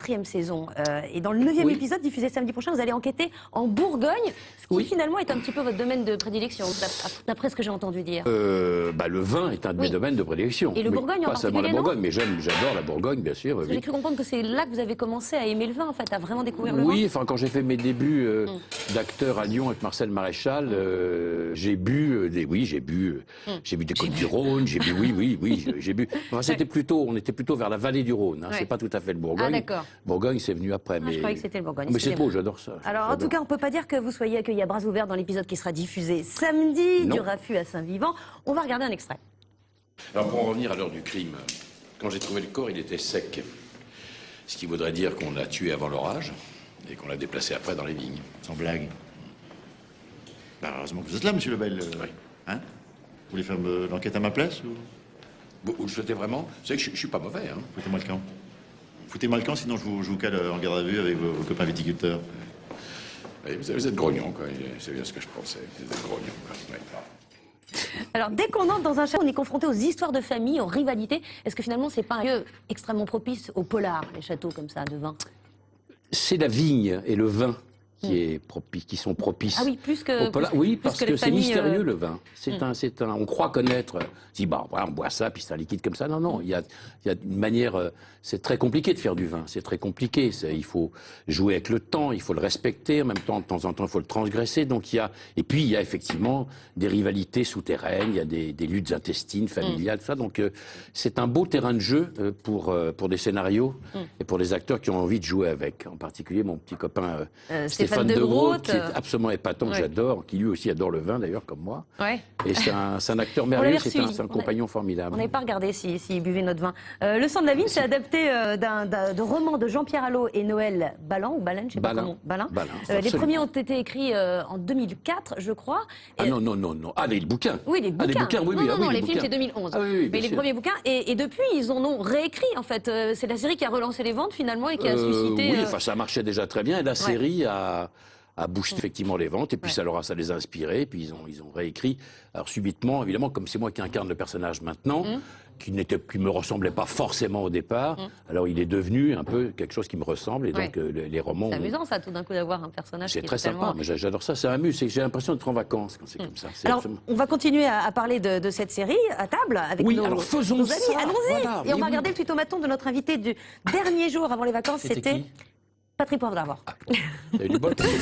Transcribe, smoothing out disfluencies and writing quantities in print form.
4e saison. Et dans le 9e épisode, diffusé samedi prochain, vous allez enquêter en Bourgogne, ce qui finalement est un petit peu votre domaine de prédilection, d'après ce que j'ai entendu dire. Le vin est un de mes domaines de prédilection. Et le Bourgogne en particulier, pas seulement la Bourgogne, mais j'adore la Bourgogne, bien sûr. J'ai cru comprendre que c'est là que vous avez commencé à aimer le vin, en fait, à vraiment découvrir le vin. Oui, enfin, quand j'ai fait mes débuts d'acteur à Lyon avec Marcel Maréchal, j'ai bu des Côtes du Rhône, j'ai bu. Enfin, on était plutôt vers la vallée du Rhône. Hein, c'est pas tout à fait le Bourgogne. Ah, d'accord. Bourgogne, c'est venu après. Je croyais que c'était le Bourgogne. Mais c'est beau, j'adore ça. Alors, en tout cas, on peut pas dire que vous soyez accueillis à bras ouverts dans l'épisode qui sera diffusé samedi du Raffut à Saint-Vivant. On va regarder un extrait. Alors, pour en revenir à l'heure du crime, quand j'ai trouvé le corps, il était sec. Ce qui voudrait dire qu'on l'a tué avant l'orage et qu'on l'a déplacé après dans les vignes. Sans blague. Heureusement que vous êtes là, monsieur Lebel. Oui. Hein? Vous voulez faire l'enquête à ma place ou... Vous le souhaitez vraiment? Vous savez que je suis pas mauvais, hein. Foutez-moi le camp. Foutez-moi le camp, sinon je vous cale en garde à vue avec vos copains viticulteurs. Oui, vous êtes grognon, quoi. C'est bien ce que je pensais. Vous êtes grognon, quoi. Ouais. Alors, dès qu'on entre dans un château, on est confronté aux histoires de famille, aux rivalités. Est-ce que finalement, c'est pas un lieu extrêmement propice au polar, les châteaux comme ça, de vin? C'est la vigne et le vin qui sont propices. Ah oui, plus que... Oui, parce que c'est familles, mystérieux, le vin. On croit connaître... on boit ça, puis c'est un liquide comme ça. Non, il y a une manière... c'est très compliqué de faire du vin, c'est très compliqué. Il faut jouer avec le temps, il faut le respecter, en même temps, de temps en temps, il faut le transgresser. Et puis, il y a effectivement des rivalités souterraines, il y a des luttes intestines, familiales, tout ça. Donc, c'est un beau terrain de jeu pour des scénarios et pour des acteurs qui ont envie de jouer avec. En particulier, mon petit copain Stéphane de Groot, qui est absolument épatant, que j'adore, qui lui aussi adore le vin d'ailleurs, comme moi. Ouais. Et c'est un acteur merveilleux, c'est un compagnon formidable. On n'avait pas regardé s'il buvait notre vin. Le sang de la vigne, c'est adapté d'un roman de Jean-Pierre Allot et Noël Ballan, ou Ballen, je sais pas comment. Balin. Les premiers ont été écrits en 2004, je crois. Ah non. Ah, les bouquins. Oui, les bouquins. Ah, les bouquins, oui. Non, les films, c'est 2011. Ah, oui, mais les premiers bouquins, et depuis, ils en ont réécrit, en fait. C'est la série qui a relancé les ventes, finalement, et qui a suscité... Oui, enfin, ça marchait déjà très bien, et la série a boosté effectivement les ventes, et puis ça les a inspirés, et puis ils ont réécrit. Alors subitement, évidemment, comme c'est moi qui incarne le personnage maintenant, qui me ressemblait pas forcément au départ, alors il est devenu un peu quelque chose qui me ressemble, et donc les romans... C'est amusant ça, tout d'un coup, d'avoir un personnage qui est très sympa, mais j'adore ça, ça m'amuse, j'ai l'impression d'être en vacances quand c'est comme ça. Alors, on va continuer à parler de cette série à table avec nos amis. Allons-y, voilà, et on va regarder le tutomaton de notre invité du dernier jour avant les vacances, c'était... Patrick Poivre d'Arvor. Il y a eu du bol, parce que